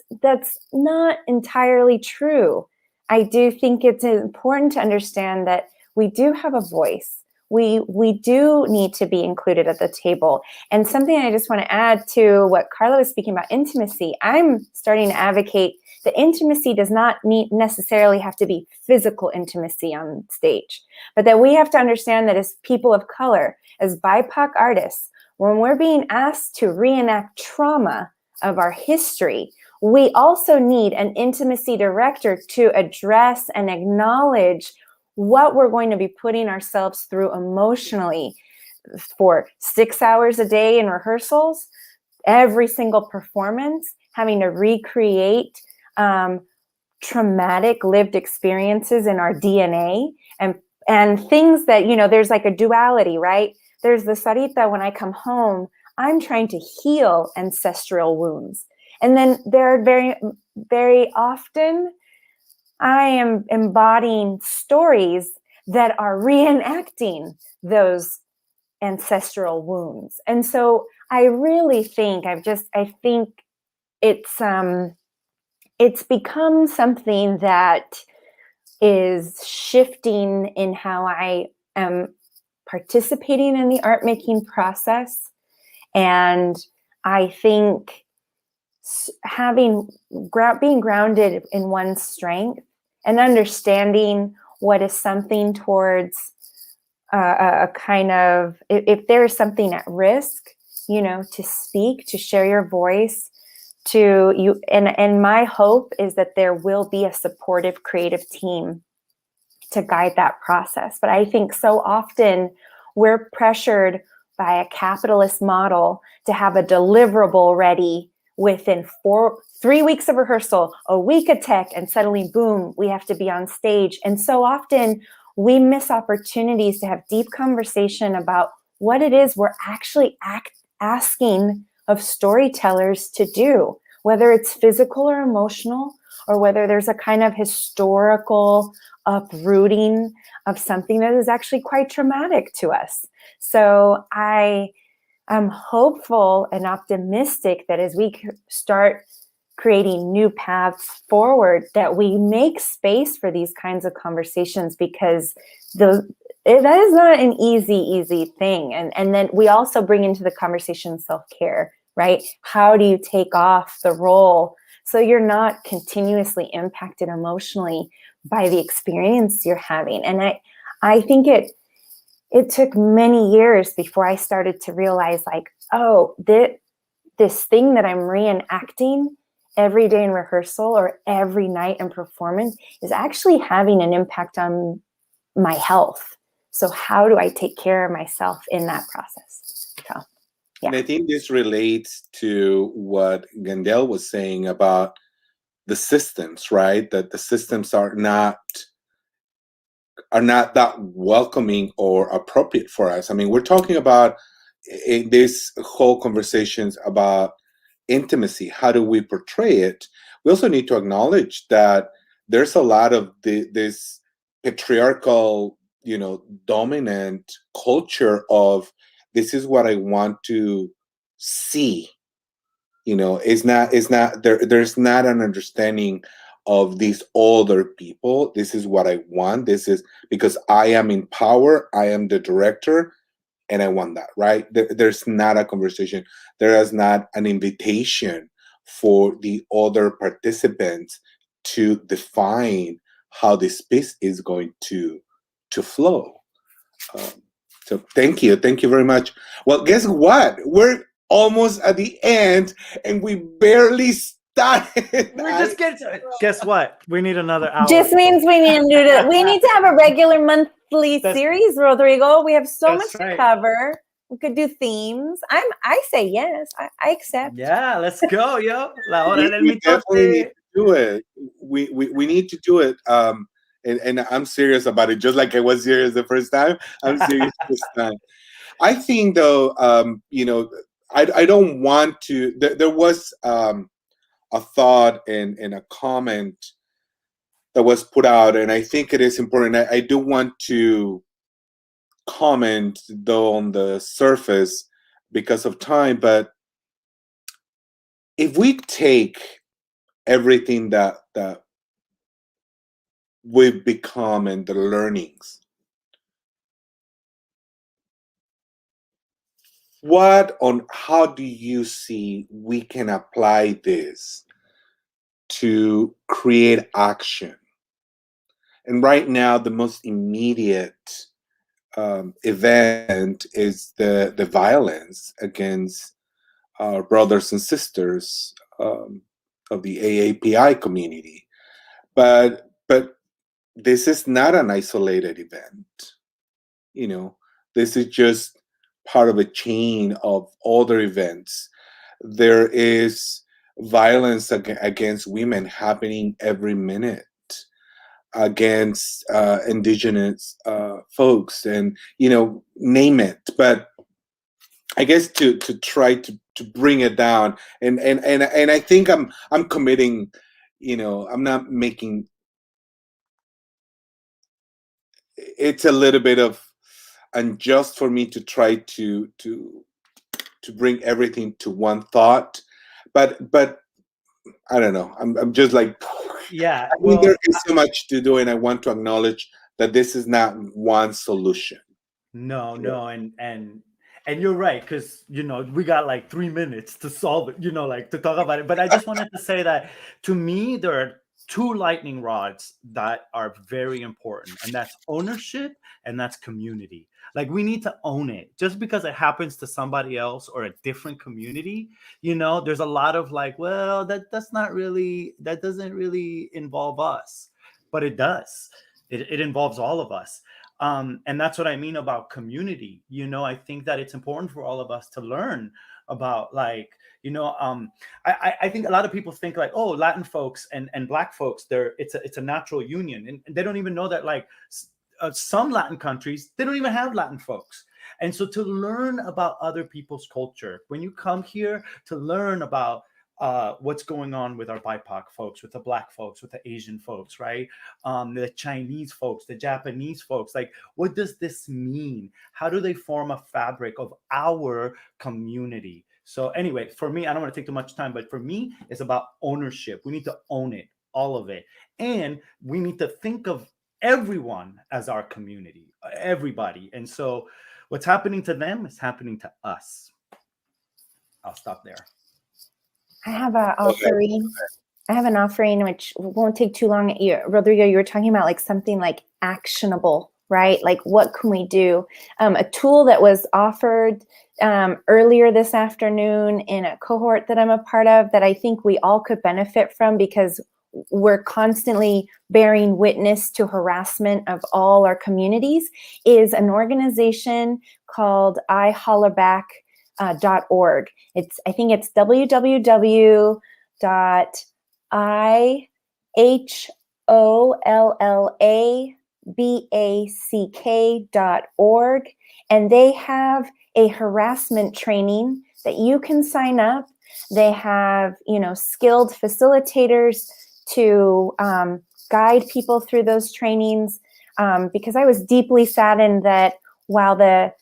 Speaker 3: not entirely true. I do think it's important to understand that we do have a voice. We do need to be included at the table. And something I just want to add to what Carla was speaking about, intimacy. I'm starting to advocate that intimacy does not necessarily have to be physical intimacy on stage, but that we have to understand that as people of color, as BIPOC artists, when we're being asked to reenact trauma of our history, we also need an intimacy director to address and acknowledge what we're going to be putting ourselves through emotionally for 6 hours a day in rehearsals, every single performance, having to recreate traumatic lived experiences in our DNA and things that, there's like a duality, right? There's the Sarita, when I come home, I'm trying to heal ancestral wounds. And then there are very, very often I am embodying stories that are reenacting those ancestral wounds. And so I really think I think it's become something that is shifting in how I am participating in the art making process. And I think being grounded in one's strength and understanding what is something towards a kind of, if there is something at risk, to speak, to share your voice, to you. And my hope is that there will be a supportive creative team to guide that process. But I think so often we're pressured by a capitalist model to have a deliverable ready within 3 weeks of rehearsal, a week of tech, and suddenly, boom, we have to be on stage. And so often we miss opportunities to have deep conversation about what it is we're actually asking of storytellers to do, whether it's physical or emotional, or whether there's a kind of historical uprooting of something that is actually quite traumatic to us. So I'm hopeful and optimistic that as we start creating new paths forward, that we make space for these kinds of conversations, because that is not an easy thing. And then we also bring into the conversation self-care, right? How do you take off the role so you're not continuously impacted emotionally by the experience you're having? And I think it took many years before I started to realize, like, oh, this thing that I'm reenacting every day in rehearsal or every night in performance is actually having an impact on my health. So how do I take care of myself in that process? So, yeah.
Speaker 1: And I think this relates to what Gendell was saying about the systems, right? That the systems are not that welcoming or appropriate for us. I mean, we're talking about in this whole conversations about intimacy. How do we portray it? We also need to acknowledge that there's a lot of this patriarchal, dominant culture of this is what I want to see. There's not an understanding of these older people. This is what I want. This is because I am in power. I am the director, and I want that, right? There's not a conversation. There is not an invitation for the other participants to define how this piece is going to flow. So thank you very much. Well, guess what? We're almost at the end, and we barely started.
Speaker 2: We're just getting to it. Guess what? We need another hour.
Speaker 3: Just means we need to do that. We need to have a regular monthly series, Rodrigo. We have so much to cover. We could do themes. I say yes. I accept.
Speaker 2: Yeah, let's go, yo. La hora del
Speaker 1: We definitely need
Speaker 2: mitote.
Speaker 1: to do it. We need to do it. And I'm serious about it, just like I was serious the first time. I'm serious this time. I think, though, I don't want to. There was a thought and a comment that was put out, and I think it is important. I do want to comment, though, on the surface because of time, but if we take everything that we've become and the learnings how do you see we can apply this to create action? And right now, the most immediate event is the violence against our brothers and sisters of the AAPI community. But this is not an isolated event. You know, this is just part of a chain of other events. There is violence against women happening every minute, against indigenous folks, and name it. But I guess to try to bring it down, and I think I'm committing. I'm not making. It's a little bit of unjust for me to try to bring everything to one thought, but I don't know. I'm just like,
Speaker 2: yeah.
Speaker 1: I mean, there is so much to do, and I want to acknowledge that this is not one solution.
Speaker 2: No, and you're right, because we got like 3 minutes to solve it, like to talk about it. But I just wanted to say that to me, there are two lightning rods that are very important, and that's ownership and that's community. Like, we need to own it. Just because it happens to somebody else or a different community, there's a lot of like, well, that doesn't really involve us, but it does. It involves all of us. And that's what I mean about community. I think that it's important for all of us to learn about, like, I think a lot of people think like, oh, Latin folks and Black folks, it's a natural union, and they don't even know that, like, some Latin countries, they don't even have Latin folks. And so to learn about other people's culture, when you come here to learn about what's going on with our BIPOC folks, with the Black folks, with the Asian folks, right? The Chinese folks, the Japanese folks, like, what does this mean? How do they form a fabric of our community? So anyway, for me, I don't want to take too much time, but for me, it's about ownership. We need to own it, all of it. And we need to think of everyone as our community, everybody. And so what's happening to them is happening to us. I'll stop there.
Speaker 3: I have an offering. I have an offering which won't take too long. Rodrigo, you were talking about like something like actionable, right? Like, what can we do? A tool that was offered earlier this afternoon in a cohort that I'm a part of that I think we all could benefit from, because we're constantly bearing witness to harassment of all our communities, is an organization called ihollerback.org. I think it's www.ihollaback.org, and they have a harassment training that you can sign up. They have, skilled facilitators to guide people through those trainings, because I was deeply saddened that while the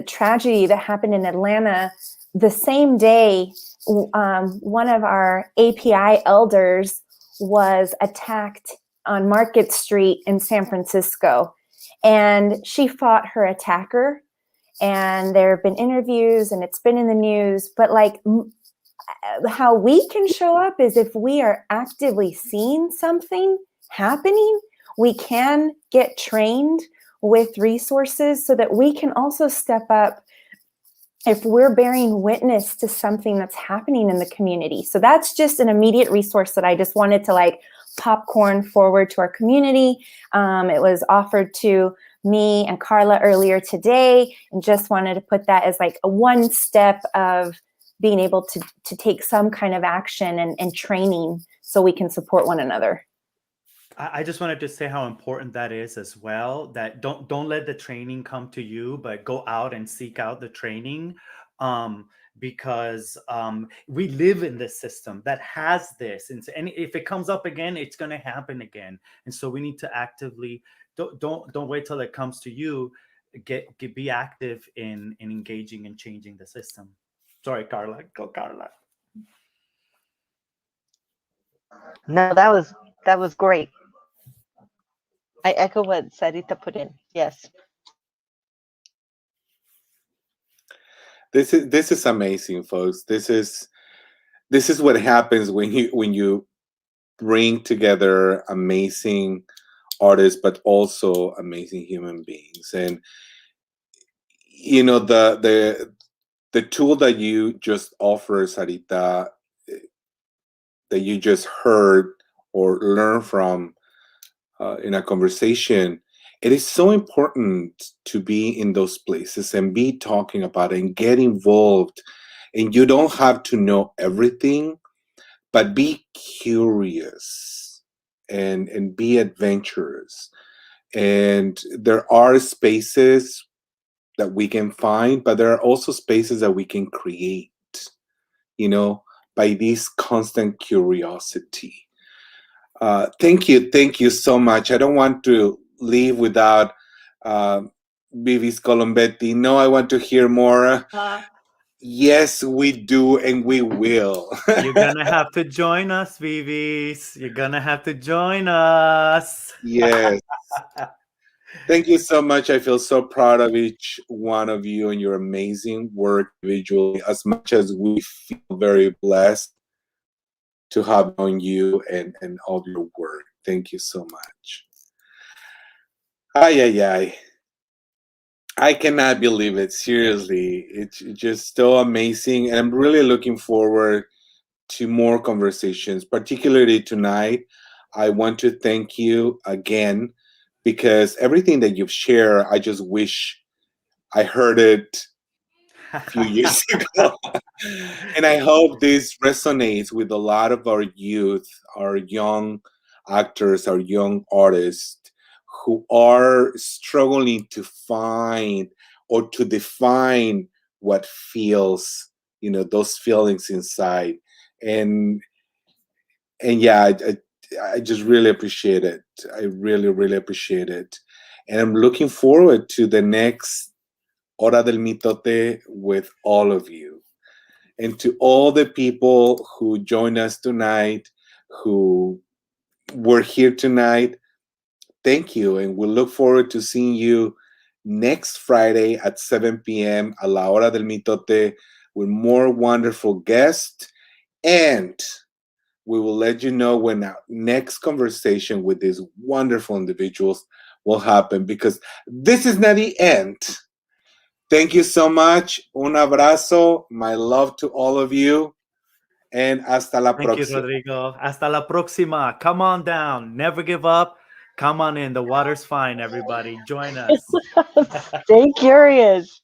Speaker 3: tragedy that happened in Atlanta, the same day, one of our API elders was attacked on Market Street in San Francisco, and she fought her attacker. And there have been interviews and it's been in the news, but like, how we can show up is if we are actively seeing something happening, we can get trained with resources so that we can also step up if we're bearing witness to something that's happening in the community. So that's just an immediate resource that I just wanted to like popcorn forward to our community. It was offered to me and Carla earlier today, and just wanted to put that as like a one step of being able to take some kind of action and training so we can support one another.
Speaker 2: I just wanted to say how important that is as well, that don't let the training come to you, but go out and seek out the training, because we live in this system that has this, and if it comes up again, it's going to happen again. And so we need to actively, don't wait till it comes to you, be active in engaging and changing the system. Sorry, Carla. Go, Carla.
Speaker 4: No, that was great. I echo what Sarita put in. Yes.
Speaker 1: This is amazing, folks. This is what happens when you bring together amazing artists, but also amazing human beings. And the tool that you just offer, Sarita, that you just heard or learned from in a conversation, it is so important to be in those places and be talking about it and get involved. And you don't have to know everything, but be curious and be adventurous. And there are spaces that we can find, but there are also spaces that we can create, by this constant curiosity. Thank you so much. I don't want to leave without Vivis Colombetti. No, I want to hear more. Yes, we do, and we will.
Speaker 2: You're gonna have to join us, Vivis. You're gonna have to join us.
Speaker 1: Yes. Thank you so much. I feel so proud of each one of you and your amazing work individually, as much as we feel very blessed to have on you and all your work. Thank you so much. Ay. I cannot believe it. Seriously, it's just so amazing. And I'm really looking forward to more conversations, particularly tonight. I want to thank you again, because everything that you've shared, I just wish I heard it a few years ago. And I hope this resonates with a lot of our youth, our young actors, our young artists who are struggling to find or to define what feels, those feelings inside. And yeah, I just really appreciate it. I really, really appreciate it. And I'm looking forward to the next Hora del Mitote with all of you. And to all the people who joined us tonight, who were here tonight, thank you. And we'll look forward to seeing you next Friday at 7 p.m. a la Hora del Mitote with more wonderful guests. And we will let you know when our next conversation with these wonderful individuals will happen, because this is not the end. Thank you so much. Un abrazo. My love to all of you. And hasta la próxima.
Speaker 2: Thank you, Rodrigo. Hasta la próxima. Come on down. Never give up. Come on in. The water's fine, everybody. Join us.
Speaker 4: Stay curious.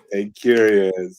Speaker 1: Stay curious.